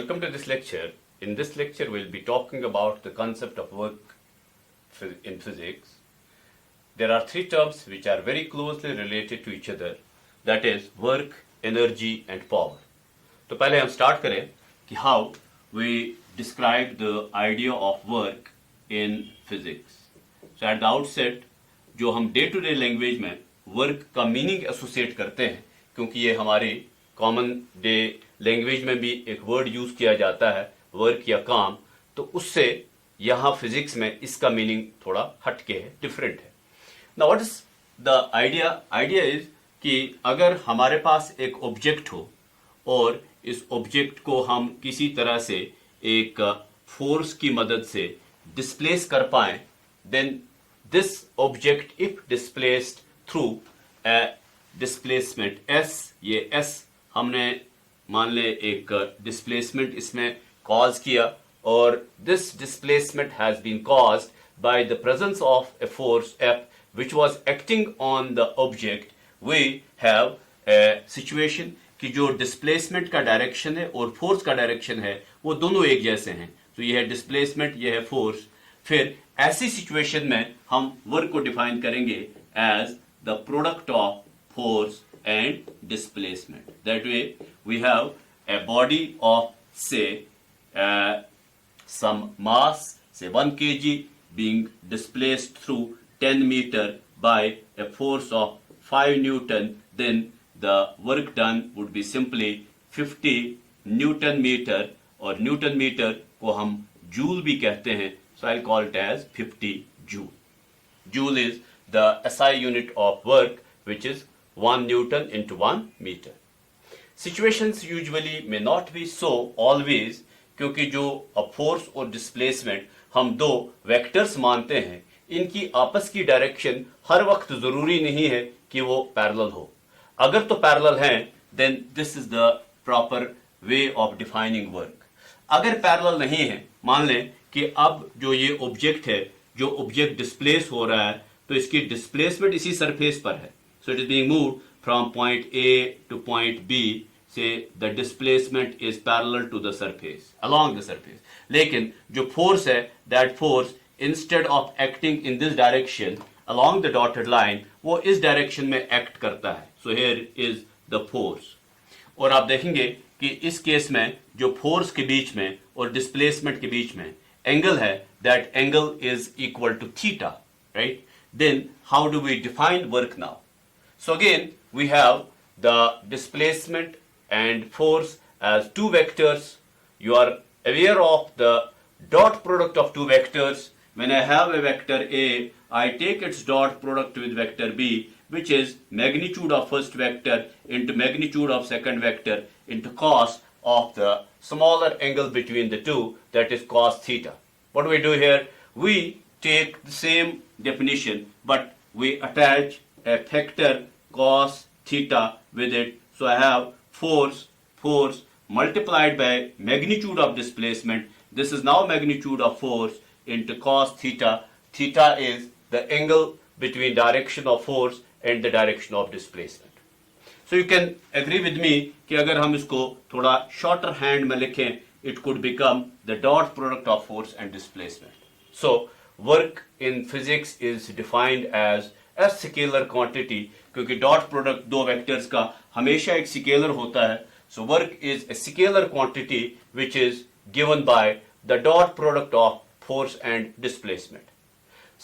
welcome to this lecture. In this lecture, we'll be talking about the concept of work in physics. There are three terms which are very closely related to each other. That is work, energy and power. तो पहले हम start करें कि how we describe the idea of work in physics. So at the outset, जो हम day to day language में work का meaning associate करते हैं, क्योंकि ये हमारी कॉमन डे लैंग्वेज में भी एक वर्ड यूज किया जाता है वर्क या काम, तो उससे यहाँ फिजिक्स में इसका मीनिंग थोड़ा हटके है, डिफरेंट है. Now what is the idea is कि अगर हमारे पास एक ऑब्जेक्ट हो और इस ऑब्जेक्ट को हम किसी तरह से एक फोर्स की मदद से डिस्प्लेस कर पाए, then this object if displaced through a displacement S, ये एस हमने मान ले एक डिस्प्लेसमेंट इसमें कॉज किया और this displacement has been caused by the presence of a force F which was acting on the object. We have a situation कि जो डिस्प्लेसमेंट का डायरेक्शन है और फोर्स का डायरेक्शन है वो दोनों एक जैसे हैं. तो ये है डिस्प्लेसमेंट, ये है फोर्स. फिर ऐसी सिचुएशन में हम वर्क को डिफाइन करेंगे as the product of force and displacement. That way we have a body of say some mass, say 1 kg being displaced through 10 meter by a force of 5 Newton, then the work done would be simply 50 Newton meter, और Newton meter को हम joule भी कहते हैं, so I'll call it as 50 joule. Joule is the SI unit of work, which is 1 Newton into 1 meter. Situations usually may not be so always, क्योंकि जो force और displacement हम दो वेक्टर्स मानते हैं, इनकी आपस की डायरेक्शन हर वक्त जरूरी नहीं है कि वो पैरेलल हो. अगर तो पैरेलल हैं, then this is the proper way of defining work. अगर पैरेलल नहीं है, मान लें कि अब जो ये ऑब्जेक्ट है, जो ऑब्जेक्ट डिस्प्लेस हो रहा है, तो इसकी डिस्प्लेसमेंट इसी सरफेस पर है. So it is being moved from point A to point B. Say the displacement is parallel to the surface, along the surface. लेकिन जो force है, that force instead of acting in this direction along the dotted line, वो इस direction में act करता है. So here is the force. और आप देखेंगे कि इस केस में जो force के बीच में और displacement के बीच में angle है, that angle is equal to theta, right? Then how do we define work now? So again, we have the displacement and force as two vectors. You are aware of the dot product of two vectors. When I have a vector A, I take its dot product with vector B, which is magnitude of first vector into magnitude of second vector into cos of the smaller angle between the two, that is cos theta. What do we do here? We take the same definition, but we attach a factor cos theta with it. So I have force multiplied by magnitude of displacement. This is now magnitude of force into cos theta. Theta is the angle between direction of force and the direction of displacement. So you can agree with me कि अगर हम इसको थोड़ा shorter hand में लिखें, it could become the dot product of force and displacement. So work in physics is defined as a scalar quantity, क्योंकि dot product दो vectors का हमेशा एक स्केलर होता है. So work is a scalar quantity which is given by the dot product of force and displacement.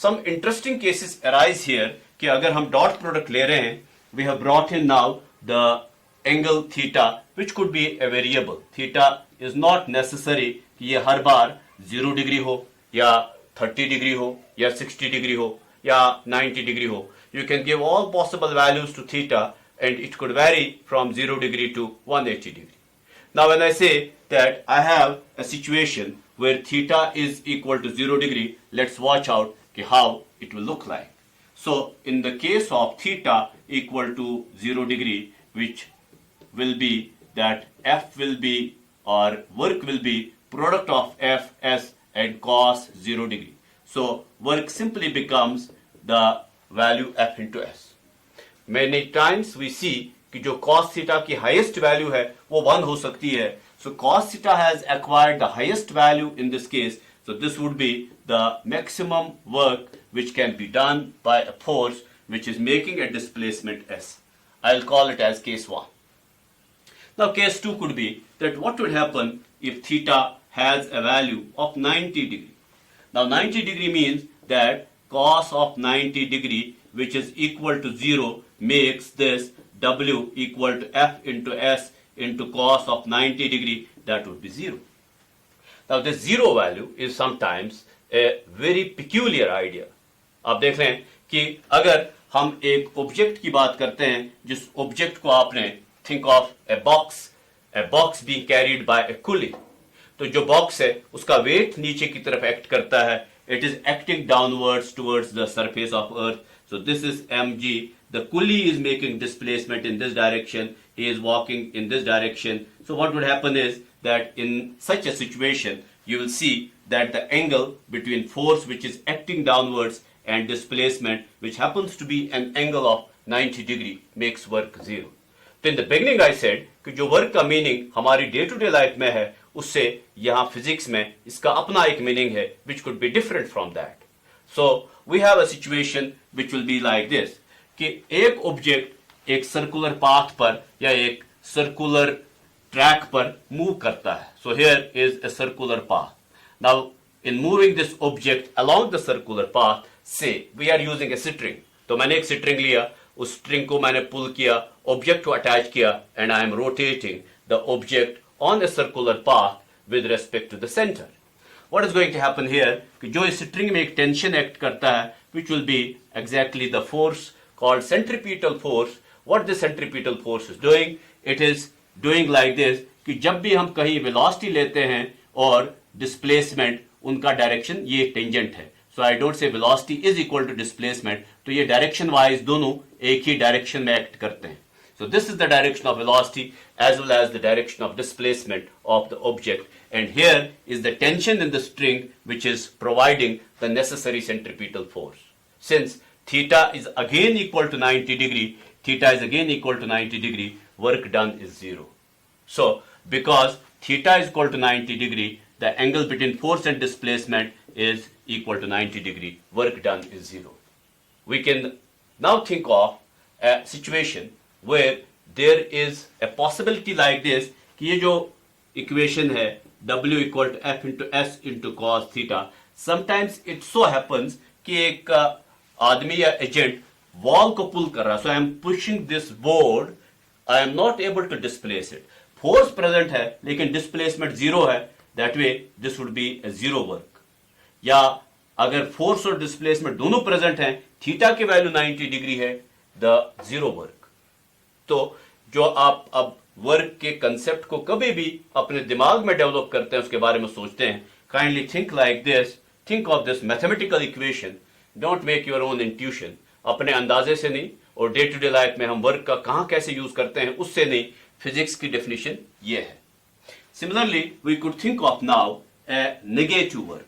Some interesting cases arise here कि अगर हम डॉट प्रोडक्ट ले रहे हैं, we have brought in now the angle theta which could be a variable. Theta is not necessary कि ये हर बार 0 degree हो या 30 डिग्री हो या 60 डिग्री हो या 90 डिग्री हो. You can give all possible values to theta and it could vary from 0 degree to 180 degree. Now when I say that I have a situation where theta is equal to 0 degree, let's watch out how it will look like. So in the case of theta equal to 0 degree, which will be that F will be, or work will be product of F, S and cos 0 degree. So work simply becomes the value F into S. Many times we see कि जो cos theta की highest value है वो 1 हो सकती है. So cos theta has acquired the highest value in this case. So this would be the maximum work which can be done by a force which is making a displacement S. I'll call it as case 1. Now case 2 could be that what would happen if theta has a value of 90 degree. Now 90 degree means that cos of 90 degree, which is equal to 0, makes this W equal to F into S into cos of 90 degree, that would be 0. Now this 0 value is sometimes a very peculiar idea. आप देख रहे हैं कि अगर हम एक object की बात करते हैं जिस ऑब्जेक्ट को आपने think of a box being carried by a pulley. तो जो बॉक्स है उसका वेट नीचे की तरफ एक्ट करता है. It is acting downwards towards the surface of earth. So this is mg. The pulley is making displacement in this direction. He is walking in this direction. So what would happen is that in such a situation, you will see that the angle between force which is acting downwards and displacement, which happens to be an angle of 90 degree, makes work 0. तो in the beginning I said कि जो work का meaning हमारी day to day life में है उससे यहाँ physics में इसका अपना एक मीनिंग है which could be different from that. So we have a situation which will be like this कि एक ऑब्जेक्ट एक सर्कुलर पाथ पर या एक सर्कुलर ट्रैक पर मूव करता है. So here is a circular path. Now in moving this object along the circular path, say we are using a string. तो मैंने एक स्ट्रिंग लिया, उस स्ट्रिंग को मैंने पुल किया, ऑब्जेक्ट को अटैच किया, and I am rotating the object on the circular path with respect to the centre. What is going to happen here कि जो इस स्ट्रिंग में एक टेंशन एक्ट करता है विच will B exactly the force called centripetal force. What this centripetal force is doing, it is doing like this कि जब भी हम कहीं वेलोसिटी लेते हैं और डिस्प्लेसमेंट, उनका डायरेक्शन ये टेंजेंट है. So I don't say velocity is equal to displacement. तो ये डायरेक्शन वाइज दोनों एक ही डायरेक्शन में एक्ट करते हैं. So this is the direction of velocity as well as the direction of displacement of the object, and here is the tension in the string which is providing the necessary centripetal force. Since theta is again equal to 90 degree, work done is 0. So because theta is equal to 90 degree, the angle between force and displacement is equal to 90 degree, work done is 0. We can now think of a situation where there is a possibility like this कि ये जो equation है W equal to F into S into cos theta, sometimes it so happens कि एक आदमी या agent wall को पुल कर रहा है. So I am pushing this board, I am not able to displace it. Force present है लेकिन displacement 0 है. That way this would be a 0 work. या अगर फोर्स और डिस्प्लेसमेंट दोनों प्रेजेंट हैं, थीटा की वैल्यू 90 डिग्री है, द 0 वर्क. तो जो आप अब वर्क के कंसेप्ट को कभी भी अपने दिमाग में डेवलप करते हैं, उसके बारे में सोचते हैं, kindly think like this, think of this mathematical equation. Don't make your own intuition. अपने अंदाजे से नहीं और डे टू डे लाइफ में हम वर्क का कहां कैसे यूज करते हैं उससे नहीं. फिजिक्स की डेफिनेशन ये है. Similarly we could think of now a negative work.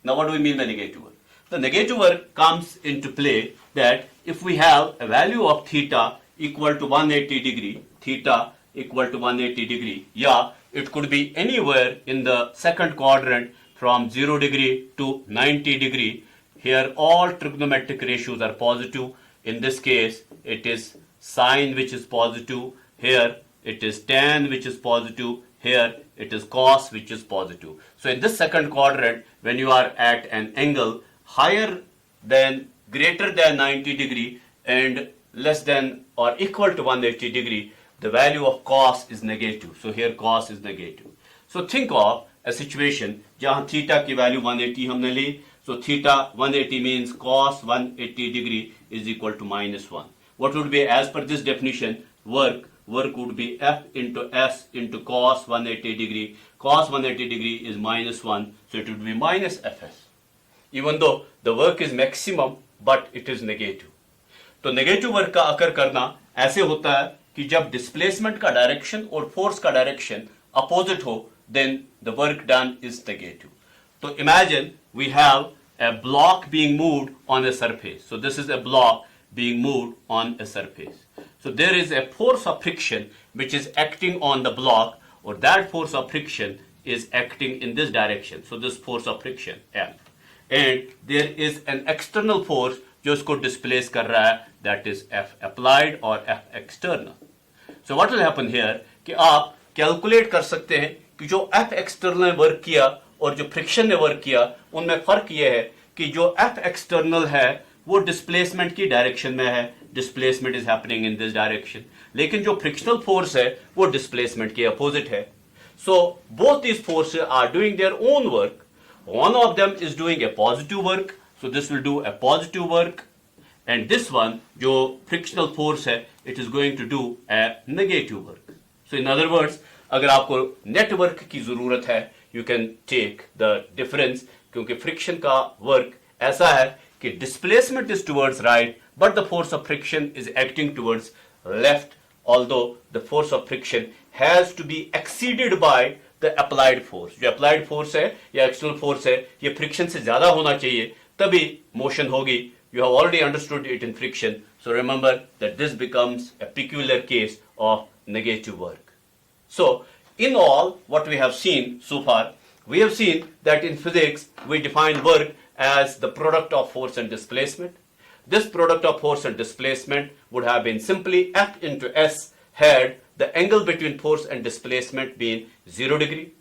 Now what do we mean by negative work? The negative work comes into play that if we have a value of theta equal to 180 degree, theta equal to 180 degree, yeah, it could be anywhere in the second quadrant from 0 degree to 90 degree. Here all trigonometric ratios are positive. In this case, it is sine which is positive. Here it is tan which is positive. Here it is cos which is positive. So in this second quadrant, when you are at an angle higher than, greater than 90 degree and less than or equal to 180 degree, the value of cos is negative. So here cos is negative. So think of a situation जहाँ theta की value 180 हमने ली. So theta 180 means cos 180 degree is equal to -1. What would be, as per this definition, work would be F into S into cos 180 degree. Cos 180 degree is -1, so it would be minus Fs. Even though the work is maximum, but it is negative. तो negative work का अकर करना ऐसे होता है कि जब displacement का direction और फोर्स का डायरेक्शन अपोजिट हो, then the work done is negative. तो imagine we have a block being moved on a surface. So this is a block being moved on a surface. So there is a force of friction which is acting on the block or that force of friction is acting in this direction. So this force of friction F, and there is an external force जो इसको displace कर रहा है, that is F applied or F external. So what will happen here कि आप calculate कर सकते हैं कि जो F external ने वर्क किया और जो फ्रिक्शन ने वर्क किया उनमें फर्क यह है कि जो F external है वो डिस्प्लेसमेंट की डायरेक्शन में है, displacement is happening in this direction, लेकिन जो फ्रिक्शनल फोर्स है वो डिस्प्लेसमेंट के अपोजिट है. So both these forces are doing their own work. One of them is doing a positive work, so this will do a positive work, and this one जो frictional force है it is going to do a negative work. So in other words, अगर आपको network की जरूरत है you can take the difference, क्योंकि friction का work ऐसा है कि displacement is towards right, but the force of friction is acting towards left, although the force of friction has to be exceeded by the applied force. जो applied force है या external force है ये friction से ज्यादा होना चाहिए तभी motion होगी. You have already understood it in friction, so remember that this becomes a peculiar case of negative work. So in all what we have seen so far, we have seen that in physics we define work as the product of force and displacement. This product of force and displacement would have been simply F into S had the angle between force and displacement been 0 degree.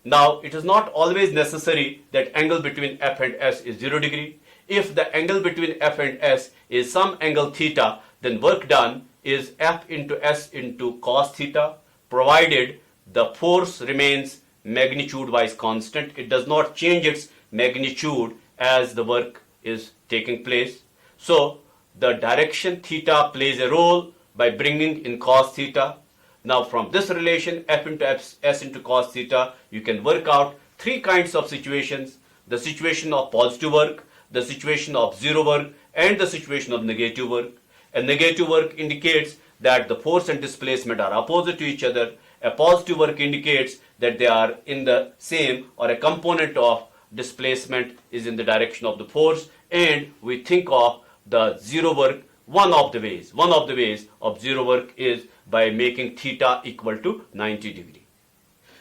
Now it is not always necessary that angle between F and S is 0 degree. If the angle between F and S is some angle theta, then work done is F into S into cos theta, provided the force remains magnitude wise constant. It does not change its magnitude as the work is taking place. So the direction theta plays a role by bringing in cos theta. Now from this relation F into S into cos theta, you can work out three kinds of situations: the situation of positive work, the situation of zero work, and the situation of negative work. And negative work indicates that the force and displacement are opposite to each other. A positive work indicates that they are in the same, or a component of displacement is in the direction of the force, and we think of the zero work. One of the ways of zero work is by making theta equal to 90 degree.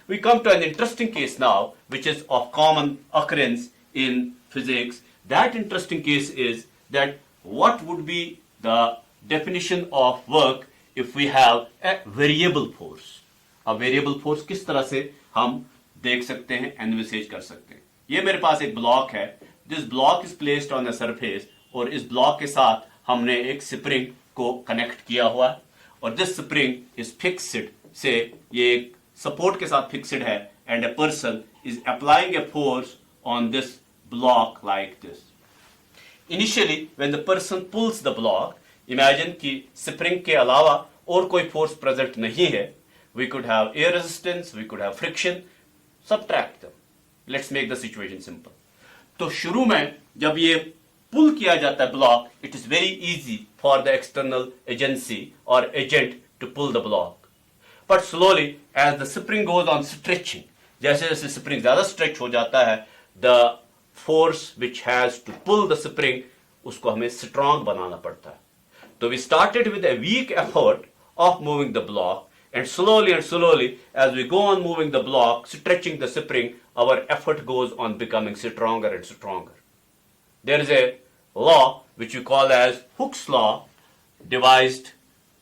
We come to an interesting case now which is of common occurrence in physics. That interesting case is that what would be the definition of work if we have a variable force. A variable force किस तरह से हम देख सकते हैं, envisages कर सकते हैं. ये मेरे पास एक ब्लॉक है. This block is placed on the surface, और इस ब्लॉक के साथ हमने एक स्प्रिंग को कनेक्ट किया हुआ है, और दिस स्प्रिंग इज फिक्स्ड, से ये एक सपोर्ट के साथ फिक्स्ड है, and a person is applying a force on this block like this. Initially when the person pulls the block, imagine कि स्प्रिंग के अलावा और कोई फोर्स प्रेजेंट नहीं है. We could have air resistance, we could have friction, subtract them. Let's make the situation simple. तो शुरू में जब ये पुल किया जाता है block, it is very easy for the external agency or agent to pull the block. But slowly, as the spring goes on stretching, जैसे जैसे spring ज़्यादा stretch हो जाता है, the force which has to pull the spring, उसको हमें strong बनाना पड़ता है. So we started with a weak effort of moving the block, and slowly, as we go on moving the block, stretching the spring, our effort goes on becoming stronger and stronger. There is a law which we call as Hooke's law, devised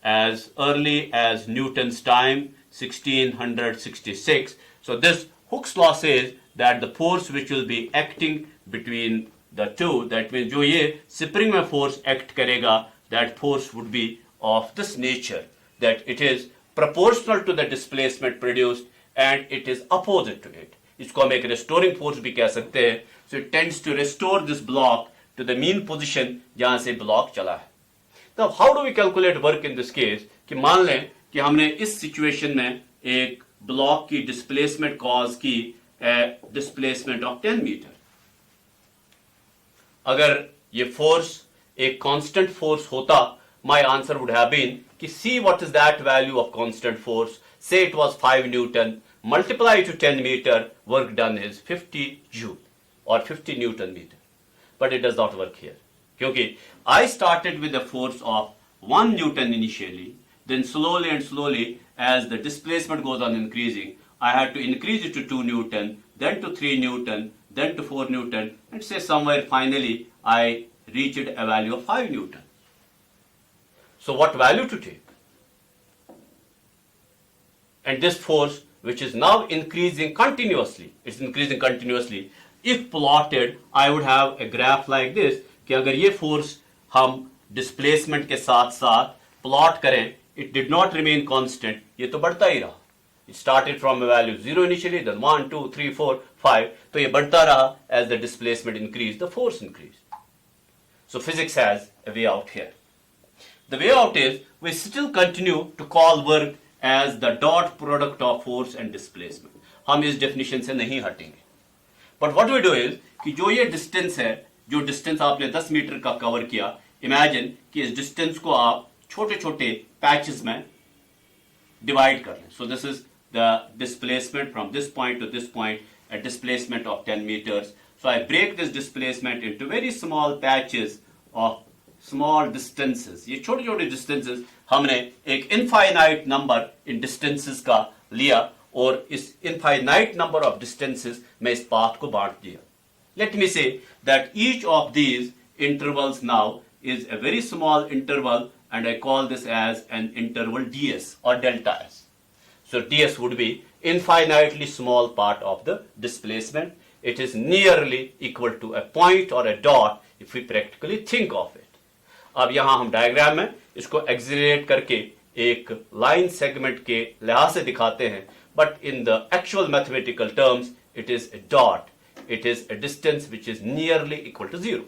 as early as Newton's time, 1666. So this Hooke's law says that the force which will be acting between the two, that means जो ये spring में force act करेगा, that force would be of this nature, that it is proportional to the displacement produced and it is opposite to it. इसको हम एक restoring force भी कह सकते हैं. So it tends to restore this block to the mean position जहां से block चला है. Now how do we calculate work in this case? कि मान लें कि हमने इस situation में एक block की displacement cause की displacement of 10 meter. अगर ये force एक constant force होता, my answer would have been कि see what is that value of constant force. Say it was 5 Newton, multiply to 10 meter, work done is 50 joule or 50 Newton meter. But it does not work here. क्योंकि I started with a force of 1 Newton initially, then slowly and slowly as the displacement goes on increasing, I had to increase it to 2 Newton, then to 3 Newton, then to 4 Newton, and say somewhere finally I reached a value of 5 Newton. So what value to take? And this force, which is now increasing continuously, it's increasing continuously. If plotted, I would have a graph like this, कि अगर ये force हम displacement के साथ साथ plot करें, it did not remain constant, ये तो बढ़ता ही रहा. It started from a value 0 initially, then 1, 2, 3, 4, 5. तो ये बढ़ता रहा as the displacement increased, the force increased. So physics has a way out here. The way out is we still continue to call work as the dot product of force and displacement. हम इस definition से नहीं हटेंगे. But what we do is कि जो ये distance है, जो distance आपने 10 मीटर का cover किया, imagine कि इस distance को आप छोटे छोटे patches में divide कर लें. So this is the displacement from this point to this point, a displacement of 10 meters. So I break this displacement into very small patches of small distances. ये छोटे छोटे distances हमने एक infinite number in distances का लिया और इस infinite number of distances में इस path को बांट दिया. Let me say that each of these intervals now is a very small interval, and I call this as an interval ds or delta s. So ds would be infinitely small part of the displacement. It is nearly equal to a point or a dot if we practically think of it. अब यहाँ हम diagram में इसको accelerate करके एक line segment के लिहाज से दिखाते हैं, but in the actual mathematical terms it is a dot. It is a distance which is nearly equal to 0.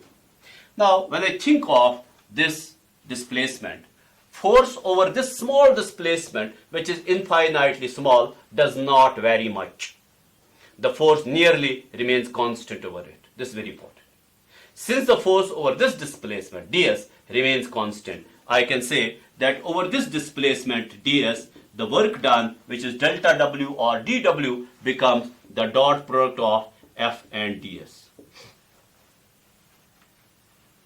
Now when I think of this displacement, force over this small displacement, which is infinitely small, does not vary much. The force nearly remains constant over it. This is very important. Since the force over this displacement, ds, remains constant, I can say that over this displacement, ds, the work done, which is delta w or dw, becomes the dot product of f and ds.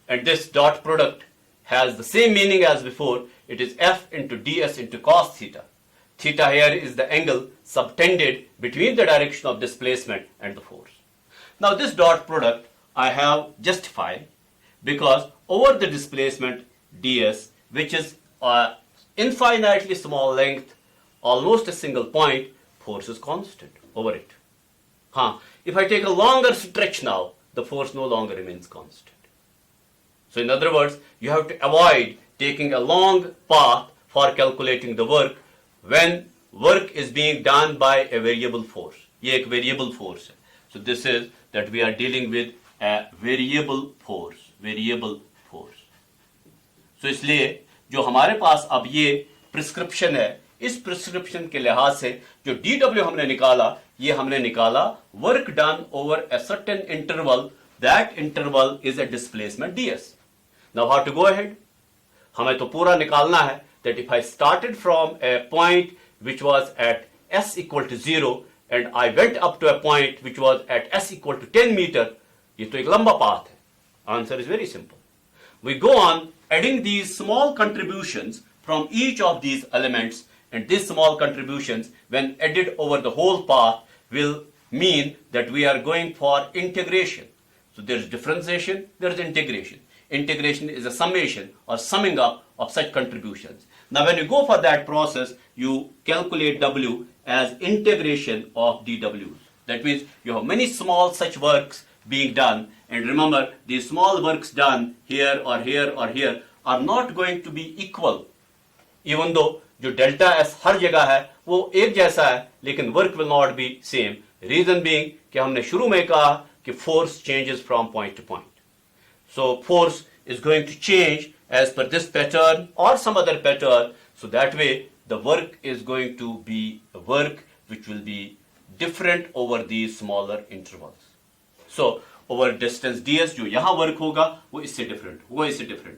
And this dot product has the same meaning as before. It is f into ds into cos theta. Theta here is the angle subtended between the direction of displacement and the force. Now this dot product I have justified because over the displacement ds, which is infinitely small length, almost a single point, force is constant over it. If I take a longer stretch now, the force no longer remains constant. So in other words, you have to avoid taking a long path for calculating the work when work is being done by a variable force. ये एक variable force है. So this is that we are dealing with a variable force. Variable force. So इसलिए जो हमारे पास अब ये prescription है, इस prescription के लिहाज से जो dw हमने निकाला, ये हमने निकाला work done over a certain interval. That interval is a displacement ds. Now how to go ahead? हमें तो पूरा निकालना है that if I started from a point which was at s equal to 0 and I went up to a point which was at s equal to 10 meter, ये तो एक लंबा path है. Answer is very simple. We go on adding these small contributions from each of these elements, and these small contributions when added over the whole path will mean that we are going for integration. So there is differentiation, there is integration. Integration is a summation or summing up of such contributions. Now when you go for that process, you calculate W as integration of dWs. That means you have many small such works being done, and remember these small works done here or here or here are not going to be equal, even though जो delta s हर जगह है वो एक जैसा है, लेकिन work will not be same. Reason being कि हमने शुरू में कहा कि force changes from point to point. So force is going to change as per this pattern or some other pattern. So that way the work is going to be a work which will be different over these smaller intervals. So over distance ds जो यहाँ work होगा वो इससे different होगा.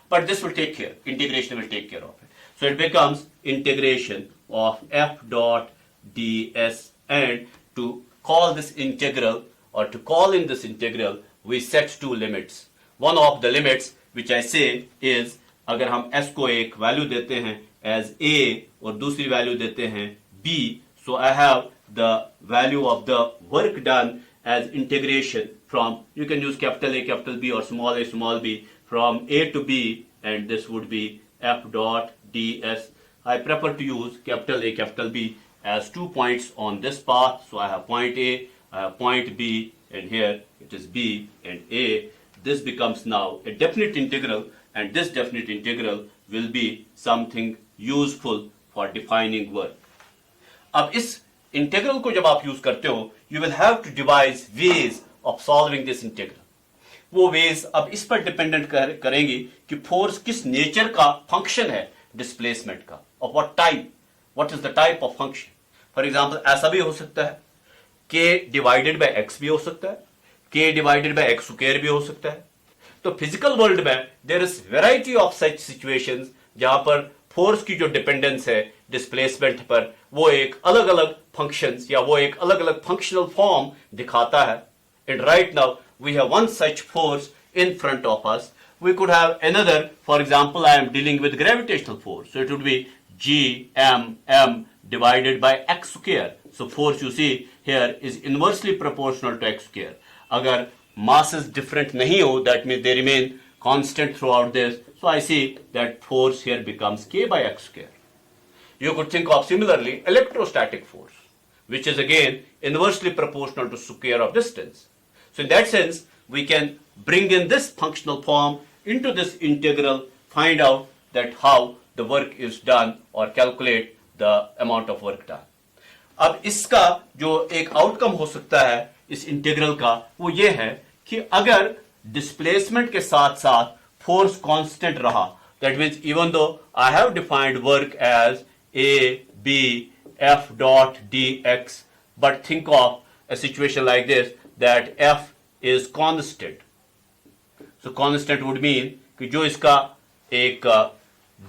But this will take care. Integration will take care of it. So it becomes integration of f dot ds, and to call this integral or to call in this integral we set two limits. One of the limits which I say is अगर हम s को एक value देते हैं as a और दूसरी value देते हैं b, so I have the value of the work done as integration from, you can use capital A, capital B, or small a, small b, from A to B, and this would be f dot ds. I prefer to use capital A, capital B as 2 points on this path. So I have point A, I have point B, and here it is B and A. This becomes now a definite integral, and this definite integral will be something useful for defining work. अब इस integral को जब आप use करते हो, you will have to devise ways of solving this integral. वो veg अब इस पर डिपेंडेंट करेंगी कि फोर्स किस नेचर का फंक्शन है डिस्प्लेसमेंट का, और what type, what is the type of function. For example ऐसा भी हो सकता है k डिवाइडेड बाय x भी हो सकता है, k divided by x square भी हो सकता है. तो फिजिकल वर्ल्ड में there is variety of such situations जहां पर फोर्स की जो डिपेंडेंस है डिस्प्लेसमेंट पर, वो एक अलग अलग फंक्शंस या वो एक अलग अलग फंक्शनल फॉर्म दिखाता है. And right now we have one such force in front of us. We could have another, for example, I am dealing with gravitational force. So it would be Gm divided by x square. So force you see here is inversely proportional to x square. Agar masses different nahi ho, that means they remain constant throughout this. So I see that force here becomes k by x square. You could think of similarly electrostatic force, which is again inversely proportional to square of distance. So in that sense, we can bring in this functional form into this integral, find out that how the work is done or calculate the amount of work done. अब इसका जो एक outcome हो सकता है इस integral का, वो ये है कि अगर डिस्प्लेसमेंट के साथ साथ फोर्स कांस्टेंट रहा, that means even though I have defined work as A, B, F dot dx, but think of a situation like this, that f is constant. So constant would mean कि जो इसका एक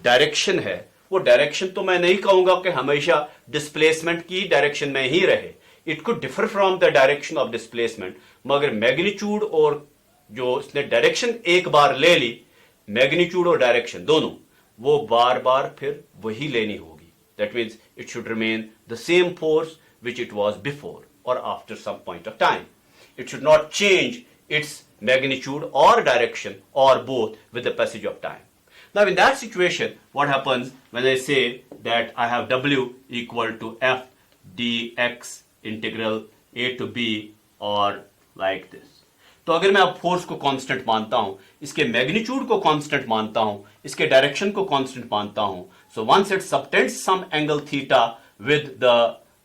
direction है, वो direction तो मैं नहीं कहूंगा कि हमेशा डिस्प्लेसमेंट की डायरेक्शन में ही रहे. It could differ from the direction of displacement, मगर मैग्नीट्यूड और जो इसने डायरेक्शन एक बार ले ली, मैग्नीट्यूड और डायरेक्शन दोनों, वो बार बार फिर वही लेनी होगी. That means it should remain the same force which it was before or after some point of time. It should not change its magnitude or direction or both with the passage of time. Now in that situation, what happens when I say that I have W equal to F dx integral A to B or like this. तो अगर मैं अब force को constant मानता हूं, इसके magnitude को constant मानता हूं, इसके डायरेक्शन को कांस्टेंट मानता हूं, so once it subtends some angle theta with the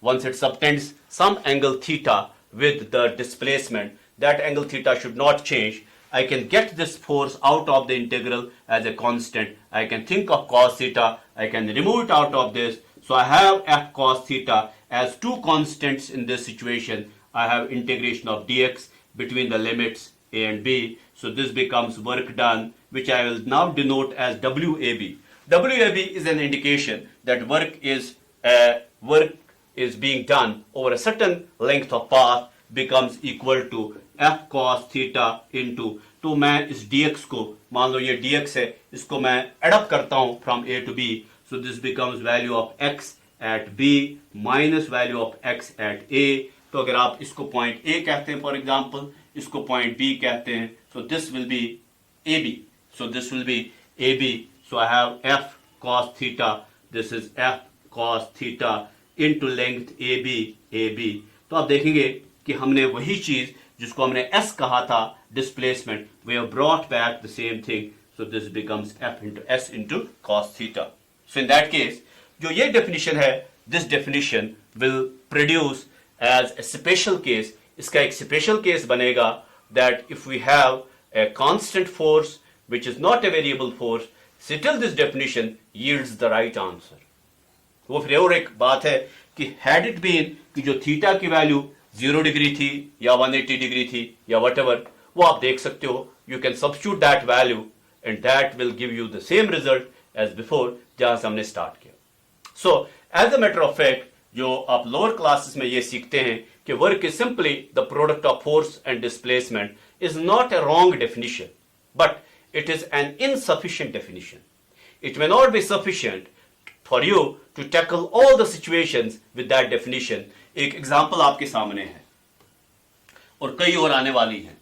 once it subtends some angle theta with the displacement, that angle theta should not change. I can get this force out of the integral as a constant. I can think of cos theta. I can remove it out of this. So I have f cos theta as two constants in this situation. I have integration of dx between the limits a and b. So this becomes work done, which I will now denote as WAB. WAB is an indication that work is being done over a certain length of path, becomes equal to f cos theta into, तो मैं इस dx को, मान लो ये dx है, इसको मैं add up करता हूं from A to B, so this becomes value of x at B minus value of x at A. तो अगर आप इसको point A कहते हैं for example, इसको point B कहते हैं, so this will be AB. So this will be AB. So I have f cos theta, this is f cos theta into length AB. तो आप देखेंगे कि हमने वही चीज जिसको हमने S कहा था displacement, we have brought back the same thing. So this becomes f into S into cos theta. So in that case, जो ये definition है, this definition will produce as a special case. इसका एक special case बनेगा that if we have a constant force which is not a variable force, still this definition yields the right answer. वो फिर और एक बात है कि had it been कि जो थीटा की वैल्यू 0 डिग्री थी या 180 डिग्री थी या whatever, वो आप देख सकते हो, you can substitute that value and that will give you the same result as before जहां से हमने स्टार्ट किया. So as a matter of fact, जो आप लोअर क्लासेस में ये सीखते हैं कि work is simply the product of force and displacement is not a wrong definition, but it is an insufficient definition. It may not be sufficient for you to tackle all the situations with that definition. एक example आपके सामने है और कई और आने वाली हैं,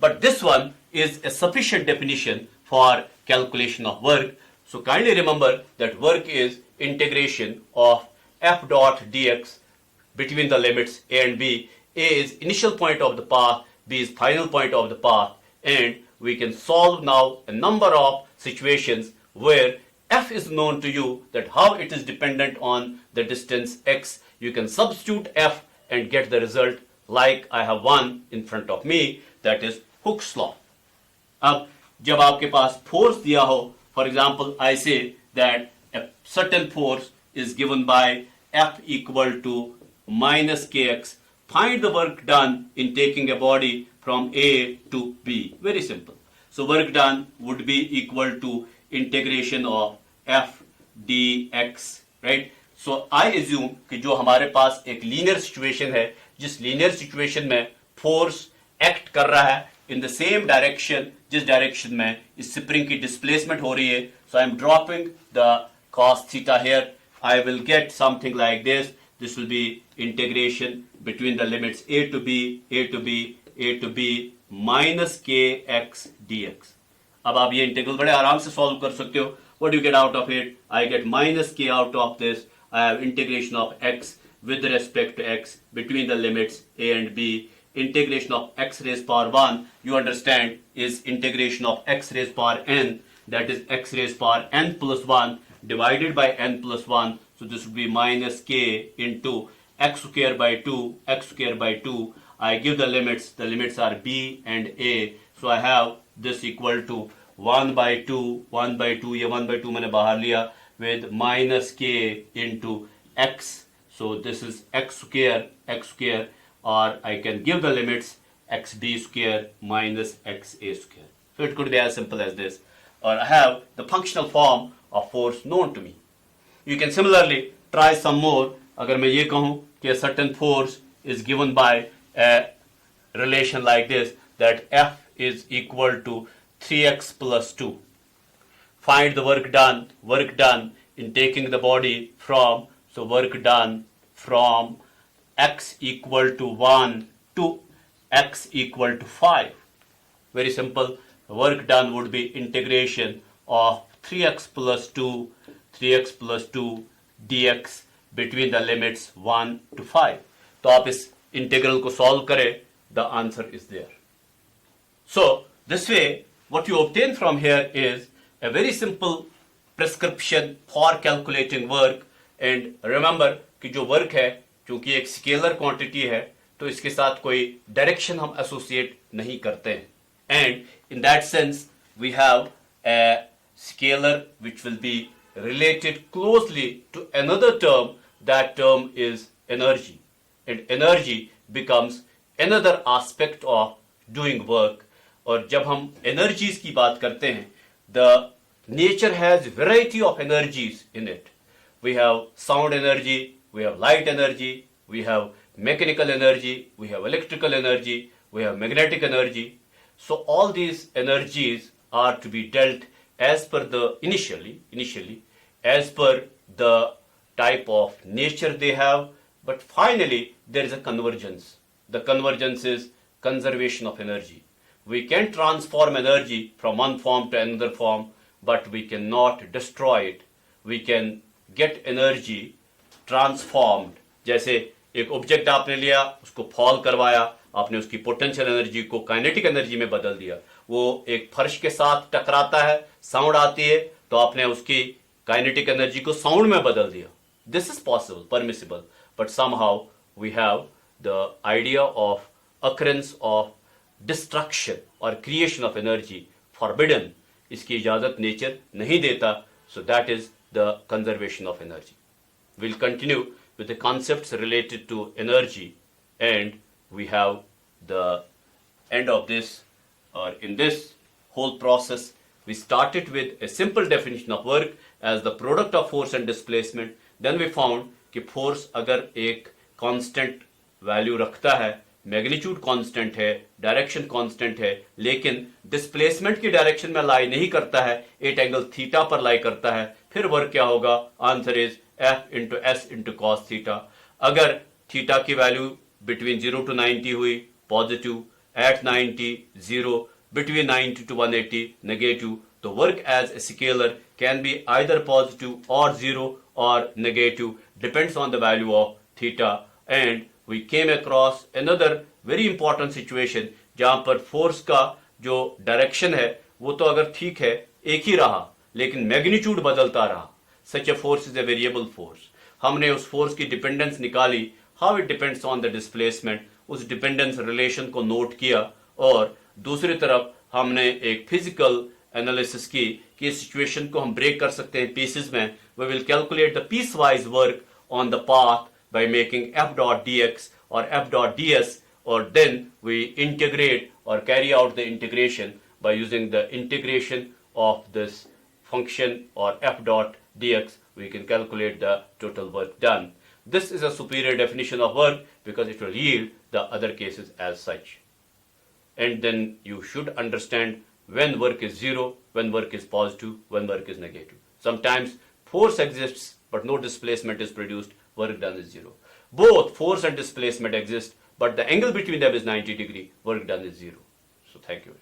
but this one is a sufficient definition for calculation of work. So kindly remember that work is integration of f dot dx between the limits a and b. A is initial point of the path, b is final point of the path, and we can solve now a number of situations where f is known to you, that how it is dependent on the distance x. You can substitute f and get the result like I have one in front of me, that is Hooke's law. अब जब आपके पास force दिया हो, for example I say that a certain force is given by F equal to minus kx. Find the work done in taking a body from A to B. Very simple. So work done would be equal to integration of F dx, right? So I assume कि जो हमारे पास एक linear situation है, जिस linear situation में force act कर रहा है in the same direction, जिस डायरेक्शन में इस स्प्रिंग की डिस्प्लेसमेंट हो रही है. So I am dropping the cos theta here. I will get something like this. This will be integration between the limits a to b, a to b, a to b minus kx dx. अब आप ये integral बड़े आराम से solve कर सकते हो. What do you get out of it? I get minus k out of this. I have integration of x with respect to x between the limits a and b. Integration of x raised power 1, you understand, is integration of x raised power n, that is x raised power n plus 1 divided by n plus 1. So this would be minus k into x square by 2, x square by 2. I give the limits are b and a. So I have this equal to 1 by 2, 1 by 2, ये 1 by 2 मैंने बाहर लिया, with minus k into x. So this is x square, or I can give the limits xb square minus xa square. So it could be as simple as this. Or I have the functional form of force known to me. You can similarly try some more. अगर मैं ये कहूँ कि a certain force is given by a relation like this, that F is equal to 3x plus 2. Find the work done in taking the body from, so work done from x equal to 1 to x equal to 5. Very simple. Work done would be integration of 3x plus 2 dx between the limits 1 to 5. तो आप इस integral को solve करें, the answer is there. So this way what you obtain from here is a very simple prescription for calculating work. And remember कि जो work है, क्योंकि एक स्केलर क्वांटिटी है, तो इसके साथ कोई डायरेक्शन हम एसोसिएट नहीं करते हैं. And in that sense we have a scalar which will be related closely to another term. That term is energy, and energy becomes another aspect of doing work. और जब हम energies की बात करते हैं, the nature has variety of energies in it. We have sound energy, we have light energy, we have mechanical energy, we have electrical energy, we have magnetic energy. So all these energies are to be dealt as per the initially as per the type of nature they have, but finally there is a convergence. The convergence is conservation of energy. We can transform energy from one form to another form, but we cannot destroy it. We can get energy transformed. जैसे एक object आपने लिया, उसको fall करवाया, आपने उसकी potential energy को kinetic energy में बदल दिया. वो एक फर्श के साथ टकराता है, साउंड आती है, तो आपने उसकी काइनेटिक एनर्जी को साउंड में बदल दिया. This is possible, permissible, but somehow we have the idea of occurrence of destruction or creation of energy forbidden. इसकी इजाजत नेचर नहीं देता. So that is the conservation of energy. We'll continue with the concepts related to energy, and we have the end of this, or in this whole process we started with a simple definition of work as the product of force and displacement. Then we found कि force अगर एक constant value रखता है, magnitude constant है, direction constant है, लेकिन displacement की direction में लाई नहीं करता है, एट एंगल थीटा पर लाई करता है, फिर वर्क क्या होगा? Answer is F into S into cos theta. अगर थीटा की वैल्यू बिटवीन 0 to 90 हुई positive, eight 90 0, between 90 to 180 negative. The work as a scalar can be either positive or 0 or negative, depends on the value of theta. And we came across another very important situation जहां पर force का जो direction है वो तो अगर ठीक है एक ही रहा लेकिन मैग्नीट्यूड बदलता रहा. Such a force is a variable force. हमने उस फोर्स की डिपेंडेंस निकाली, how it depends on the displacement, उस डिपेंडेंस रिलेशन को नोट किया. और दूसरी तरफ हमने एक फिजिकल एनालिसिस की कि इस सिचुएशन को हम ब्रेक कर सकते हैं पीसेस में. We will calculate the piecewise work on the path by making f dot dx or f dot ds, or then we integrate or carry out the integration by using the integration of this function or f dot dx. We can calculate the total work done. This is a superior definition of work because it will yield the other cases as such. And then you should understand when work is zero, when work is positive, when work is negative. Sometimes force exists but no displacement is produced, work done is zero. Both force and displacement exist but the angle between them is 90 degree, work done is zero. So thank you.